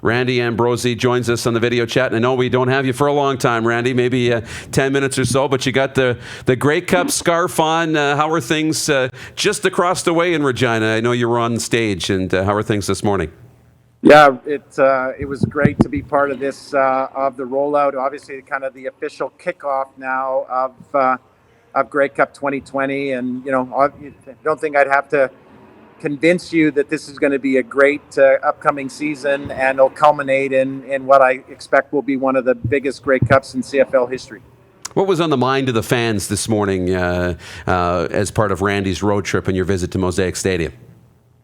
Randy Ambrosie joins us on the video chat. And I know we don't have you for a long time, Randy, maybe 10 minutes or so, but you got the Grey Cup scarf on. How are things just across the way in Regina? I know you were on stage, and how are things this morning? Yeah, it was great to be part of this, of the rollout. Obviously, kind of the official kickoff now of Grey Cup 2020. And, I don't think I'd have to convince you that this is going to be a great upcoming season, and it'll culminate in what I expect will be one of the biggest Grey Cups in CFL history. What was on the mind of the fans this morning as part of Randy's road trip and your visit to Mosaic Stadium?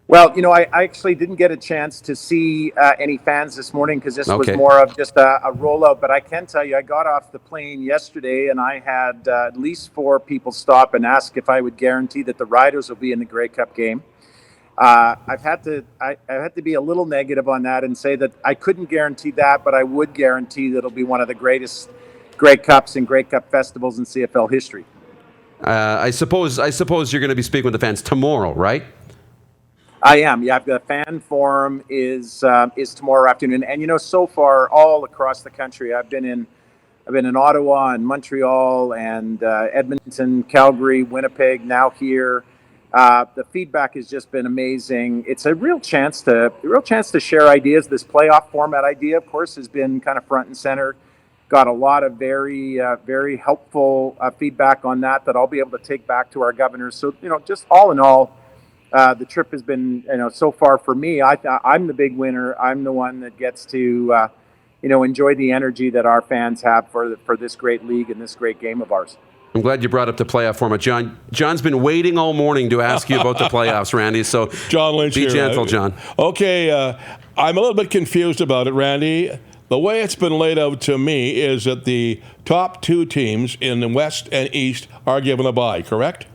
Well, I actually didn't get a chance to see any fans this morning because this was more of just a rollout. But I can tell you, I got off the plane yesterday and I had at least 4 people stop and ask if I would guarantee that the Riders will be in the Grey Cup game. I've had to be a little negative on that and say that I couldn't guarantee that, but I would guarantee that it'll be one of the greatest Grey Cups and Grey Cup festivals in CFL history. I suppose you're going to be speaking with the fans tomorrow, right? I am. Yeah, the fan forum is tomorrow afternoon, and so far all across the country, I've been in Ottawa and Montreal and Edmonton, Calgary, Winnipeg, now here. The feedback has just been amazing. It's a real chance to share ideas. This playoff format idea, of course, has been kind of front and center. Got a lot of very helpful feedback on that I'll be able to take back to our governors. So just all in all, the trip has been so far for me. I'm the big winner. I'm the one that gets to enjoy the energy that our fans have for this great league and this great game of ours. I'm glad you brought up the playoff format, John. John's been waiting all morning to ask you about the playoffs, Randy. So John Lynch, be gentle, John. Okay, I'm a little bit confused about it, Randy. The way it's been laid out to me is that the top 2 teams in the West and East are given a bye, correct?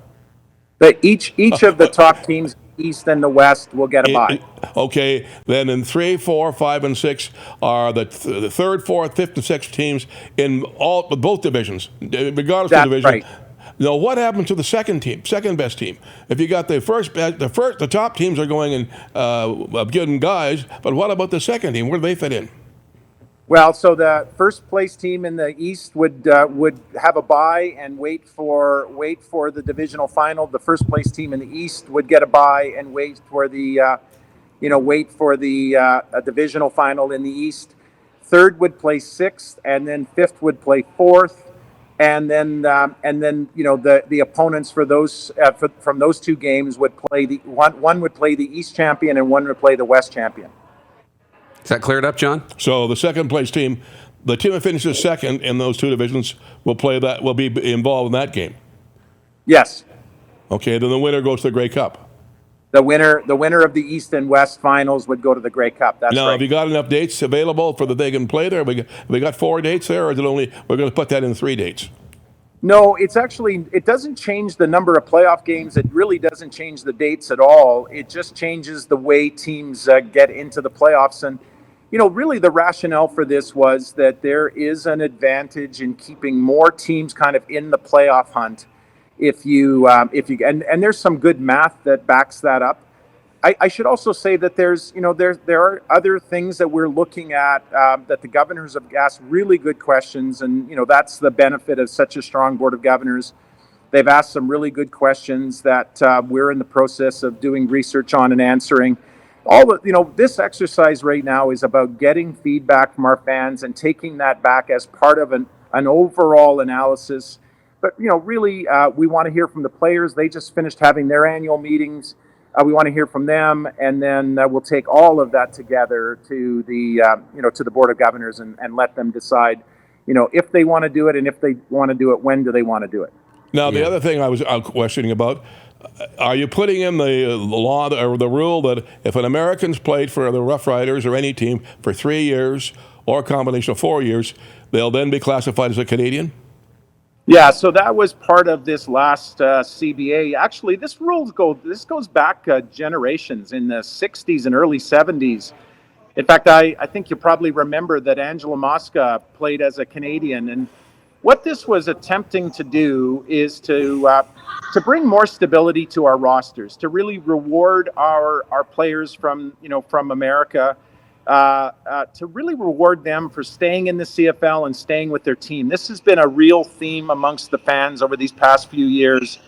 Each of the top teams, East and the West, will get a bye. Okay, then in 3, 4, 5, and 6 are the 3rd, 4th, 5th, and 6th teams in both divisions, regardless of division. Right. Now, what happens to the second best team? If you got the top teams are going and getting guys, but what about the second team? Where do they fit in? Well, so the first place team in the East would have a bye and wait for the divisional final. The first place team in the East would get a bye and wait for the divisional final in the East. Third would play 6th, and then 5th would play 4th, and then the opponents for those from those 2 games would play one would play the East champion and one would play the West champion. Is that cleared up, John? So the second place team, the team that finishes second in those 2 divisions will be involved in that game. Yes. Okay, then the winner goes to the Grey Cup. The winner of the East and West finals would go to the Grey Cup. That's now, right. have you got enough dates available for that they can play there? We got 4 dates there, or is it only we're going to put that in 3 dates? No, it doesn't change the number of playoff games. It really doesn't change the dates at all. It just changes the way teams get into the playoffs. And really the rationale for this was that there is an advantage in keeping more teams kind of in the playoff hunt. If you and there's some good math that backs that up. I should also say that there are other things that we're looking at that the governors have asked really good questions, and that's the benefit of such a strong board of governors. They've asked some really good questions that we're in the process of doing research on and answering. This exercise right now is about getting feedback from our fans and taking that back as part of an overall analysis. But really, we want to hear from the players. They just finished having their annual meetings. We want to hear from them, and then we'll take all of that together to the board of governors and let them decide, if they want to do it, and if they want to do it, when do they want to do it. Now, the other thing I was questioning about. Are you putting in the law or the rule that if an American's played for the Rough Riders or any team for 3 years or a combination of 4 years, they'll then be classified as a Canadian? Yeah, so that was part of this last CBA. Actually, this goes back generations in the 60s and early 70s. In fact, I think you probably remember that Angela Mosca played as a Canadian, and what this was attempting to do is to bring more stability to our rosters, to really reward our players from America, to really reward them for staying in the CFL and staying with their team. This has been a real theme amongst the fans over these past few years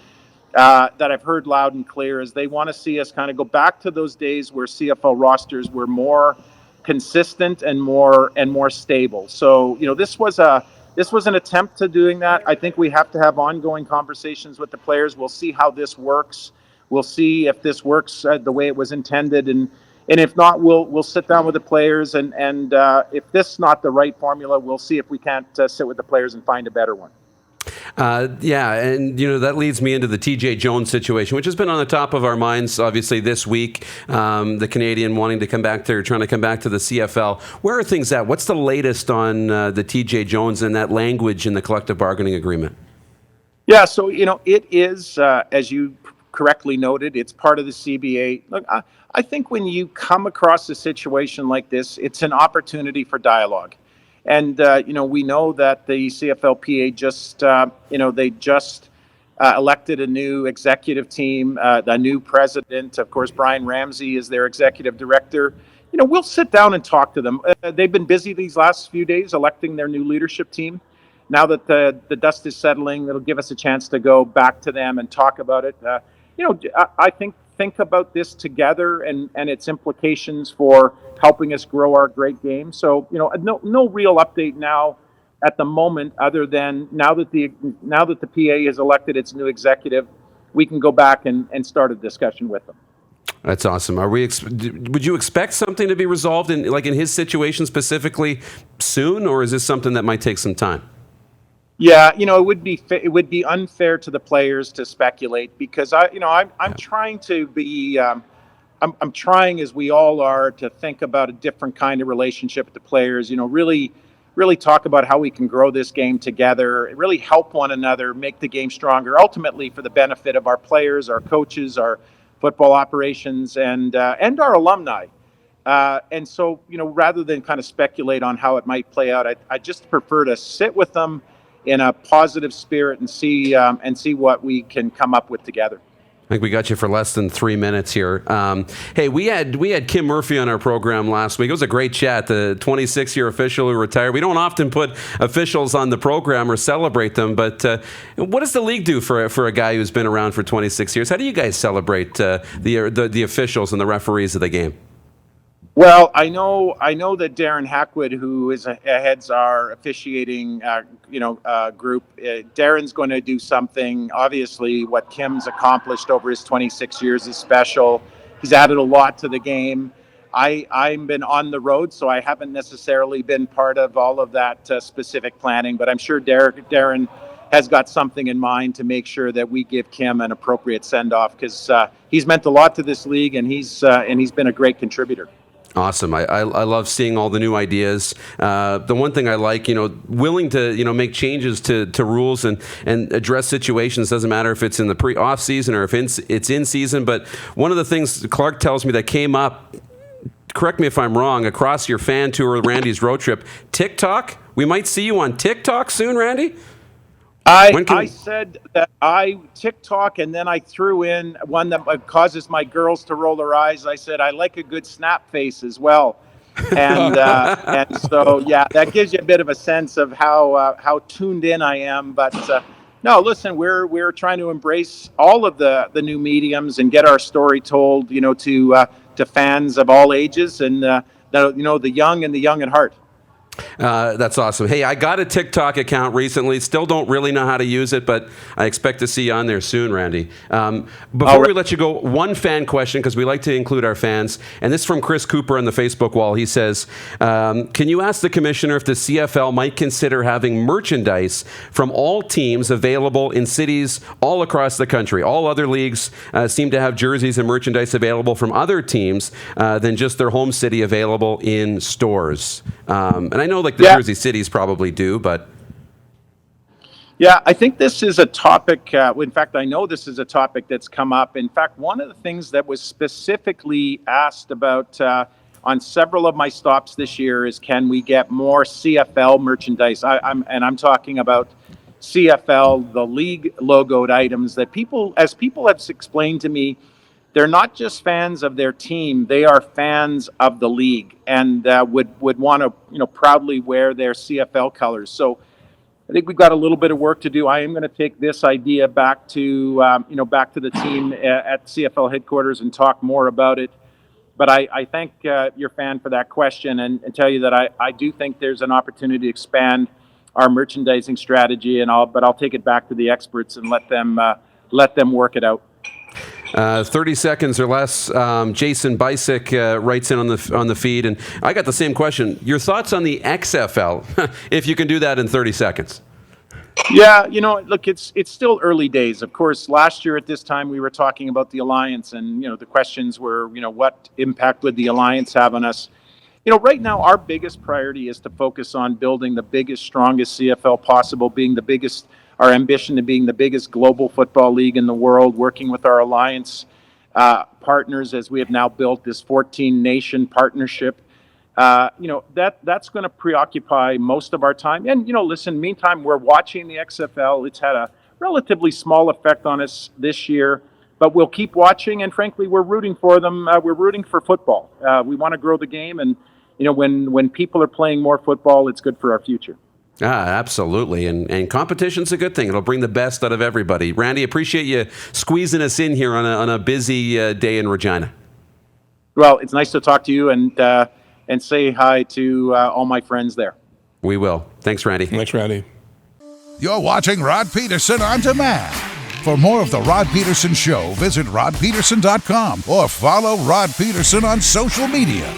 that I've heard loud and clear, is they want to see us kind of go back to those days where CFL rosters were more consistent and more stable. So, this was an attempt to doing that. I think we have to have ongoing conversations with the players. We'll see how this works. We'll see if this works the way it was intended, and if not, we'll sit down with the players, and if this is not the right formula, we'll see if we can't sit with the players and find a better one. Yeah, and that leads me into the TJ Jones situation, which has been on the top of our minds, obviously, this week. The Canadian wanting to come back to, trying to come back to the CFL. Where are things at? What's the latest on the TJ Jones and that language in the collective bargaining agreement? Yeah, so it is, as you correctly noted, it's part of the CBA. Look, I think when you come across a situation like this, it's an opportunity for dialogue. And, we know that the CFLPA just elected a new executive team, a new president. Of course, Brian Ramsey is their executive director. We'll sit down and talk to them. They've been busy these last few days electing their new leadership team. Now that the dust is settling, it'll give us a chance to go back to them and talk about it. I think about this together and its implications for helping us grow our great game. So, no real update now at the moment, other than now that the PA has elected its new executive, we can go back and start a discussion with them. That's awesome. Would you expect something to be resolved in his situation specifically soon, or is this something that might take some time? Yeah, it would be unfair to the players to speculate, because I'm trying to be I'm trying, as we all are, to think about a different kind of relationship with the players. Really talk about how we can grow this game together, really help one another, make the game stronger, ultimately for the benefit of our players, our coaches, our football operations, and our alumni. And so, rather than kind of speculate on how it might play out, I just prefer to sit with them in a positive spirit and see what we can come up with together. I think we got you for less than 3 minutes here. Hey, we had Kim Murphy on our program last week. It was a great chat. The 26-year official who retired. We don't often put officials on the program or celebrate them, but what does the league do for a guy who's been around for 26 years? How do you guys celebrate the officials and the referees of the game? Well, I know that Darren Hackwood, who heads our officiating group, Darren's going to do something. Obviously, what Kim's accomplished over his 26 years is special. He's added a lot to the game. I've been on the road, so I haven't necessarily been part of all of that specific planning, but I'm sure Darren has got something in mind to make sure that we give Kim an appropriate send-off, because he's meant a lot to this league, and he's been a great contributor. Awesome. I love seeing all the new ideas. The one thing I like, willing to, make changes to rules and address situations. Doesn't matter if it's in the off season or if it's in season. But one of the things Clark tells me that came up, correct me if I'm wrong, across your fan tour, Randy's road trip, TikTok. We might see you on TikTok soon, Randy? I said that I TikTok, and then I threw in one that causes my girls to roll their eyes. I said I like a good snap face as well, and so yeah, that gives you a bit of a sense of how tuned in I am. But no, listen, we're trying to embrace all of the new mediums and get our story told, to fans of all ages, and the young and the young at heart. That's awesome. Hey, I got a TikTok account recently. Still don't really know how to use it, but I expect to see you on there soon, Randy. Before we let you go, one fan question, because we like to include our fans, and this is from Chris Cooper on the Facebook wall. He says, can you ask the commissioner if the CFL might consider having merchandise from all teams available in cities all across the country? All other leagues seem to have jerseys and merchandise available from other teams than just their home city available in stores. And I know the Jersey cities probably do, but... Yeah, I think this is a topic, in fact, I know this is a topic that's come up. In fact, one of the things that was specifically asked about on several of my stops this year is, can we get more CFL merchandise? I'm talking about CFL, the league logoed items that people have explained to me, they're not just fans of their team; they are fans of the league, and would want to proudly wear their CFL colors. So I think we've got a little bit of work to do. I am going to take this idea back to back to the team at CFL headquarters and talk more about it. But I thank your fan for that question and tell you that I do think there's an opportunity to expand our merchandising strategy, but I'll take it back to the experts and let them work it out. 30 seconds or less. Jason Bisick writes in on the feed, and I got the same question. Your thoughts on the XFL, if you can do that in 30 seconds? Yeah, look, it's still early days. Of course, last year at this time we were talking about the Alliance, and the questions were, what impact would the Alliance have on us? Right now our biggest priority is to focus on building the biggest, strongest CFL possible, our ambition to being the biggest global football league in the world, working with our Alliance partners as we have now built this 14-nation partnership. That's going to preoccupy most of our time. And, listen, meantime, we're watching the XFL. It's had a relatively small effect on us this year, but we'll keep watching. And frankly, we're rooting for them. We're rooting for football. We want to grow the game. And, when people are playing more football, it's good for our future. Absolutely. And competition's a good thing. It'll bring the best out of everybody. Randy, appreciate you squeezing us in here on a busy day in Regina. Well, it's nice to talk to you and say hi to all my friends there. We will. Thanks, Randy. Thanks, Randy. You're watching Rod Pedersen On Demand. For more of The Rod Pedersen Show, visit rodpedersen.com or follow Rod Pedersen on social media.